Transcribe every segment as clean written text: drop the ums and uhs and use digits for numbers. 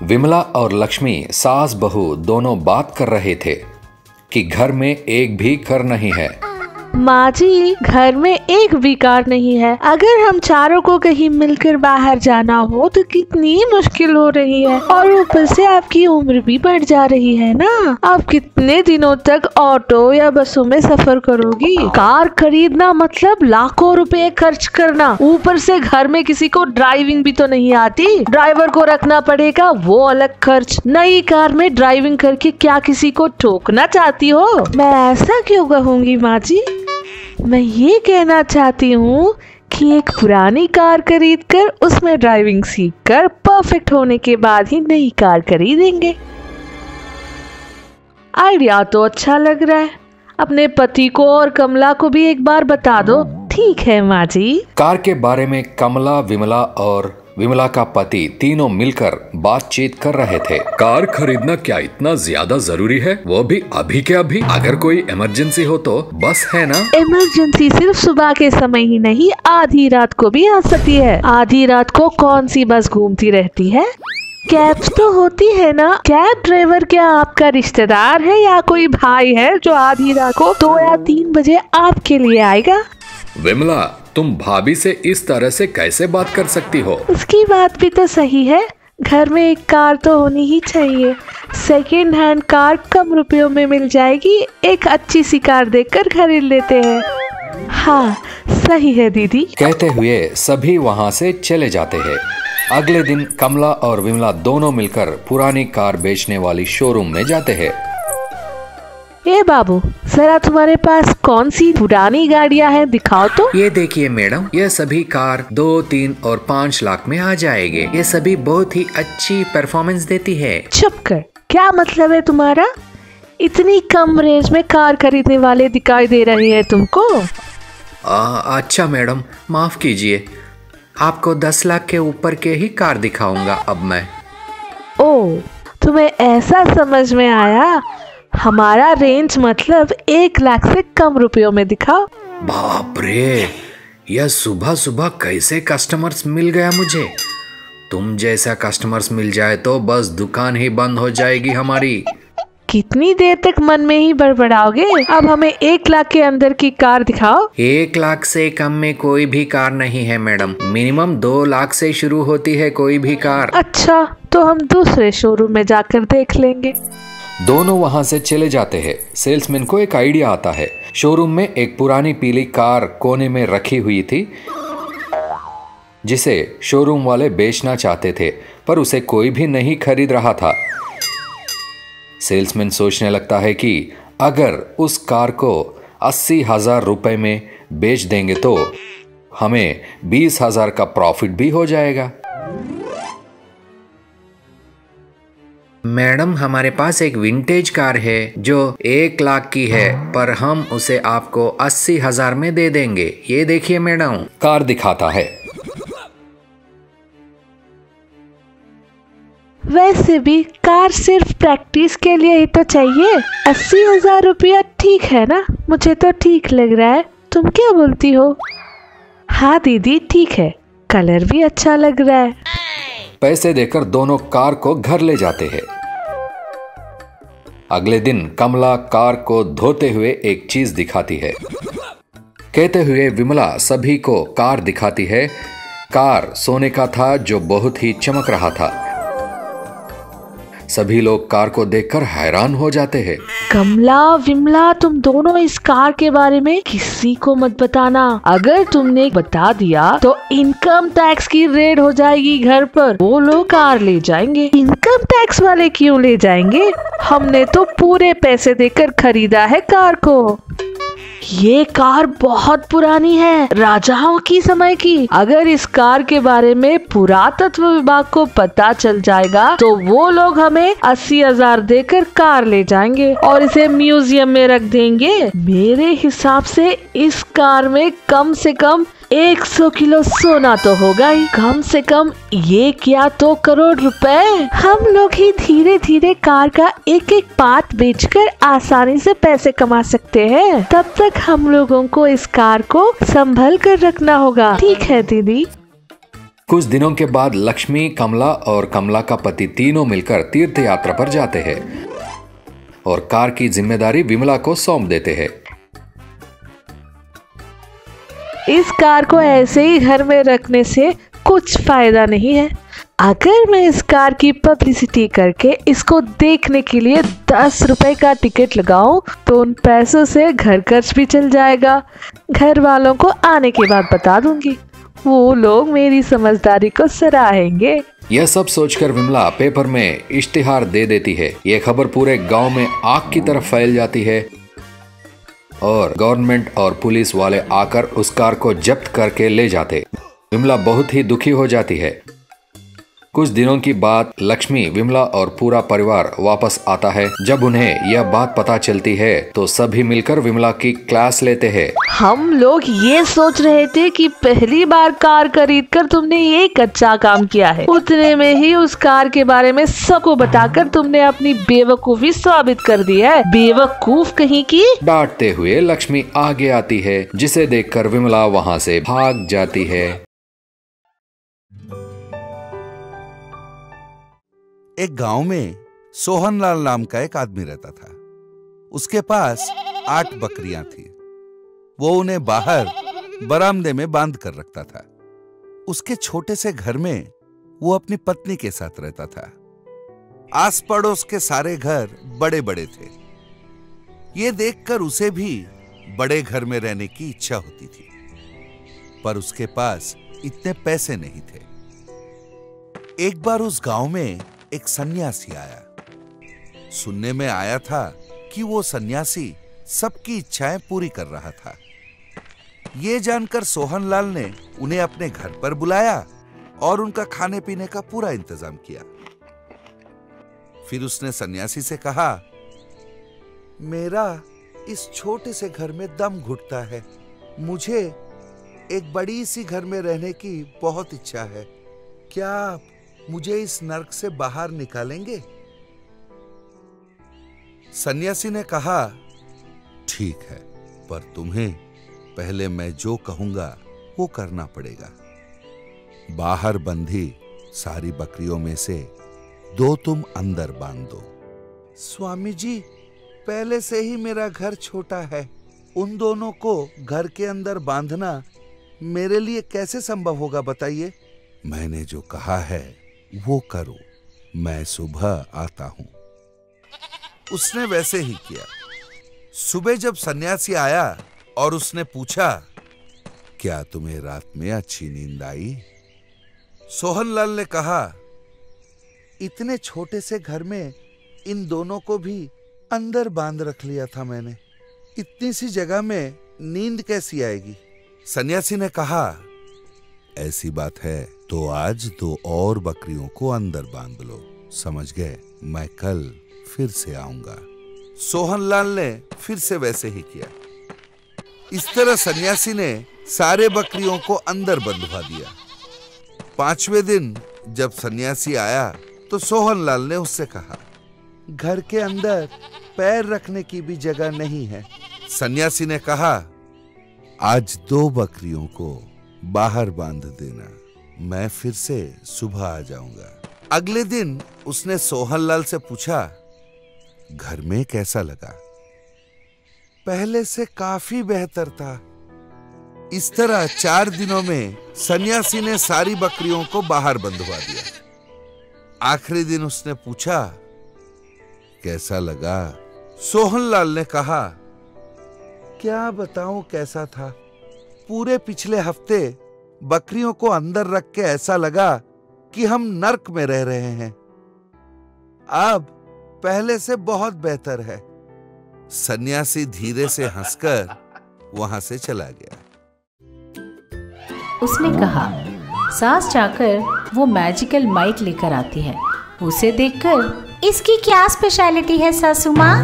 विमला और लक्ष्मी सास बहू दोनों बात कर रहे थे कि घर में एक भी घर नहीं है। माँ जी, घर में एक भी कार नहीं है। अगर हम चारों को कहीं मिलकर बाहर जाना हो तो कितनी मुश्किल हो रही है, और ऊपर से आपकी उम्र भी बढ़ जा रही है ना। आप कितने दिनों तक ऑटो या बसों में सफर करोगी? कार खरीदना मतलब लाखों रुपए खर्च करना, ऊपर से घर में किसी को ड्राइविंग भी तो नहीं आती, ड्राइवर को रखना पड़ेगा, वो अलग खर्च। नई कार में ड्राइविंग करके क्या किसी को ठोकना चाहती हो? मैं ऐसा क्यों कहूँगी माँ जी, मैं ये कहना चाहती हूँ कि एक पुरानी कार खरीदकर उसमें ड्राइविंग सीखकर परफेक्ट होने के बाद ही नई कार खरीदेंगे। आइडिया तो अच्छा लग रहा है, अपने पति को और कमला को भी एक बार बता दो। ठीक है माँ जी। कार के बारे में कमला, विमला और विमला का पति तीनों मिलकर बातचीत कर रहे थे। कार खरीदना क्या इतना ज्यादा जरूरी है, वो भी अभी के अभी? अगर कोई इमरजेंसी हो तो बस है ना। इमरजेंसी सिर्फ सुबह के समय ही नहीं, आधी रात को भी आ सकती है। आधी रात को कौन सी बस घूमती रहती है? कैब्स तो होती है ना। कैब ड्राइवर क्या आपका रिश्तेदार है या कोई भाई है जो आधी रात को 2 या 3 बजे आपके लिए आएगा? विमला, तुम भाभी से इस तरह से कैसे बात कर सकती हो? उसकी बात भी तो सही है, घर में एक कार तो होनी ही चाहिए। सेकेंड हैंड कार कम रुपयों में मिल जाएगी, एक अच्छी सी कार देखकर खरीद लेते हैं। हाँ सही है दीदी। कहते हुए सभी वहाँ से चले जाते हैं। अगले दिन कमला और विमला दोनों मिलकर पुरानी कार बेचने वाली शोरूम में जाते हैं। ए बाबू, जरा तुम्हारे पास कौन सी पुरानी गाड़ियां हैं, दिखाओ तो। ये देखिए मैडम, ये सभी कार 2, 3 और 5 लाख में आ जाएंगे। ये सभी बहुत ही अच्छी परफॉर्मेंस देती है। चुप कर, क्या मतलब है तुम्हारा? इतनी कम रेंज में कार खरीदने वाले दिखाई दे रहे हैं तुमको? अच्छा मैडम, माफ कीजिए, आपको 10 लाख के ऊपर के ही कार दिखाऊंगा अब मैं। ओ, तुम्हें ऐसा समझ में आया? हमारा रेंज मतलब 1 लाख से कम रुपयों में दिखाओ। बाप रे, यह सुबह सुबह कैसे कस्टमर्स मिल गया मुझे। तुम जैसा कस्टमर्स मिल जाए तो बस दुकान ही बंद हो जाएगी हमारी। कितनी देर तक मन में ही बड़बड़ाओगे? अब हमें 1 लाख के अंदर की कार दिखाओ। 1 लाख से कम में कोई भी कार नहीं है मैडम, मिनिमम 2 लाख से शुरू होती है कोई भी कार। अच्छा, तो हम दूसरे शोरूम में जाकर देख लेंगे। दोनों वहां से चले जाते हैं। सेल्समैन को एक आइडिया आता है। शोरूम में एक पुरानी पीली कार कोने में रखी हुई थी जिसे शोरूम वाले बेचना चाहते थे, पर उसे कोई भी नहीं खरीद रहा था। सेल्समैन सोचने लगता है कि अगर उस कार को 80,000 रुपए में बेच देंगे तो हमें 20,000 का प्रॉफिट भी हो जाएगा। मैडम, हमारे पास एक विंटेज कार है जो 1 लाख की है, पर हम उसे आपको 80,000 में दे देंगे। ये देखिए मैडम। कार दिखाता है। वैसे भी कार सिर्फ प्रैक्टिस के लिए ही तो चाहिए। 80,000 रुपया ठीक है ना? मुझे तो ठीक लग रहा है, तुम क्या बोलती हो? हाँ दीदी ठीक है, कलर भी अच्छा लग रहा है। पैसे देकर दोनों कार को घर ले जाते हैं। अगले दिन कमला कार को धोते हुए एक चीज दिखाती है। कहते हुए विमला सभी को कार दिखाती है। कार सोने का था जो बहुत ही चमक रहा था। सभी लोग कार को देखकर हैरान हो जाते हैं। कमला, विमला, तुम दोनों इस कार के बारे में किसी को मत बताना। अगर तुमने बता दिया तो इनकम टैक्स की रेड हो जाएगी घर पर। वो लोग कार ले जाएंगे। इनकम टैक्स वाले क्यों ले जाएंगे? हमने तो पूरे पैसे देकर खरीदा है कार को। ये कार बहुत पुरानी है, राजाओं की समय की। अगर इस कार के बारे में पुरातत्व विभाग को पता चल जाएगा तो वो लोग हमें 80,000 देकर कार ले जाएंगे और इसे म्यूजियम में रख देंगे। मेरे हिसाब से इस कार में कम से कम 100 किलो सोना तो होगा ही, कम से कम 1 या 2 करोड़ रुपए। हम लोग ही धीरे धीरे कार का एक एक पार्ट बेचकर आसानी से पैसे कमा सकते हैं। तब तक हम लोगों को इस कार को संभल कर रखना होगा। ठीक है दीदी। कुछ दिनों के बाद लक्ष्मी, कमला और कमला का पति तीनों मिलकर तीर्थ यात्रा पर जाते हैं और कार की जिम्मेदारी विमला को सौंप देते हैं। इस कार को ऐसे ही घर में रखने से कुछ फायदा नहीं है। अगर मैं इस कार की पब्लिसिटी करके इसको देखने के लिए 10 रुपए का टिकट लगाऊं तो उन पैसों से घर खर्च भी चल जाएगा। घर वालों को आने के बाद बता दूंगी, वो लोग मेरी समझदारी को सराहेंगे। यह सब सोचकर विमला पेपर में इश्तिहार दे देती है। यह खबर पूरे गांव में आग की तरफ फैल जाती है और गवर्नमेंट और पुलिस वाले आकर उस कार को जब्त करके ले जाते। विमला बहुत ही दुखी हो जाती है। कुछ दिनों की बात लक्ष्मी, विमला और पूरा परिवार वापस आता है। जब उन्हें यह बात पता चलती है तो सभी मिलकर विमला की क्लास लेते हैं। हम लोग ये सोच रहे थे कि पहली बार कार खरीदकर तुमने एक अच्छा काम किया है। उतने में ही उस कार के बारे में सबको बताकर तुमने अपनी बेवकूफी साबित कर दी है। बेवकूफ कहीं की। डांटते हुए लक्ष्मी आगे आती है, जिसे देखकर विमला वहाँ से भाग जाती है। एक गांव में सोहनलाल नाम का एक आदमी रहता था। उसके पास 8 बकरियां थी। वो उन्हें बाहर बरामदे में बांध कर रखता था। उसके छोटे से घर में वो अपनी पत्नी के साथ रहता था। आस पड़ोस के सारे घर बड़े बड़े थे। ये देखकर उसे भी बड़े घर में रहने की इच्छा होती थी, पर उसके पास इतने पैसे नहीं थे। एक बार उस गांव में एक सन्यासी आया। सुनने में आया था कि वो सन्यासी सबकी इच्छाएं पूरी कर रहा था। ये जानकर सोहनलाल ने उन्हें अपने घर पर बुलाया और उनका खाने पीने का पूरा इंतजाम किया। फिर उसने सन्यासी से कहा, मेरा इस छोटे से घर में दम घुटता है। मुझे एक बड़ी सी घर में रहने की बहुत इच्छा है। क्या आप मुझे इस नर्क से बाहर निकालेंगे? सन्यासी ने कहा, ठीक है, पर तुम्हें पहले मैं जो कहूंगा वो करना पड़ेगा। बाहर बंधी सारी बकरियों में से 2 तुम अंदर बांध दो। स्वामी जी, पहले से ही मेरा घर छोटा है। उन दोनों को घर के अंदर बांधना मेरे लिए कैसे संभव होगा, बताइए। मैंने जो कहा है वो करो, मैं सुबह आता हूं। उसने वैसे ही किया। सुबह जब सन्यासी आया और उसने पूछा, क्या तुम्हें रात में अच्छी नींद आई? सोहनलाल ने कहा, इतने छोटे से घर में इन दोनों को भी अंदर बांध रख लिया था मैंने। इतनी सी जगह में नींद कैसी आएगी? सन्यासी ने कहा, ऐसी बात है तो आज 2 और बकरियों को अंदर बांध लो। समझ गए? मैं कल फिर से आऊंगा। सोहनलाल ने फिर से वैसे ही किया। इस तरह सन्यासी ने सारे बकरियों को अंदर बंधवा दिया। 5वें दिन जब सन्यासी आया तो सोहनलाल ने उससे कहा, घर के अंदर पैर रखने की भी जगह नहीं है। सन्यासी ने कहा, आज 2 बकरियों को बाहर बांध देना, मैं फिर से सुबह आ जाऊंगा। अगले दिन उसने सोहनलाल से पूछा, घर में कैसा लगा? पहले से काफी बेहतर था। इस तरह 4 दिनों में सन्यासी ने सारी बकरियों को बाहर बंधवा दिया। आखिरी दिन उसने पूछा, कैसा लगा? सोहनलाल ने कहा, क्या बताऊं कैसा था। पूरे पिछले हफ्ते बकरियों को अंदर रख के ऐसा लगा कि हम नर्क में रह रहे हैं। अब पहले से बहुत बेहतर है। सन्यासी धीरे से हंसकर वहां से चला गया। उसने कहा, सास जाकर वो मैजिकल माइक लेकर आती है। उसे देखकर, इसकी क्या स्पेशलिटी है सासू माँ?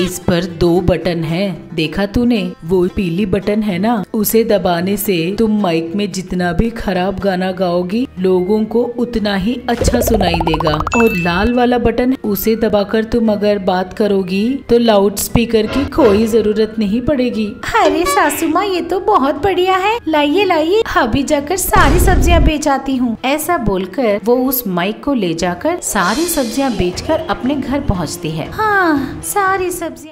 इस पर 2 बटन हैं, देखा तूने? वो पीली बटन है ना, उसे दबाने से तुम माइक में जितना भी खराब गाना गाओगी लोगों को उतना ही अच्छा सुनाई देगा। और लाल वाला बटन, उसे दबाकर तुम अगर बात करोगी तो लाउड स्पीकर की कोई जरूरत नहीं पड़ेगी। अरे सासू माँ, ये तो बहुत बढ़िया है। लाइए लाइए, अभी जाकर सारी सब्जियाँ बेच आती हूँ। ऐसा बोलकर वो उस माइक को ले जाकर सारी सब्जियाँ बेचकर अपने घर पहुँचती है। हाँ, सारी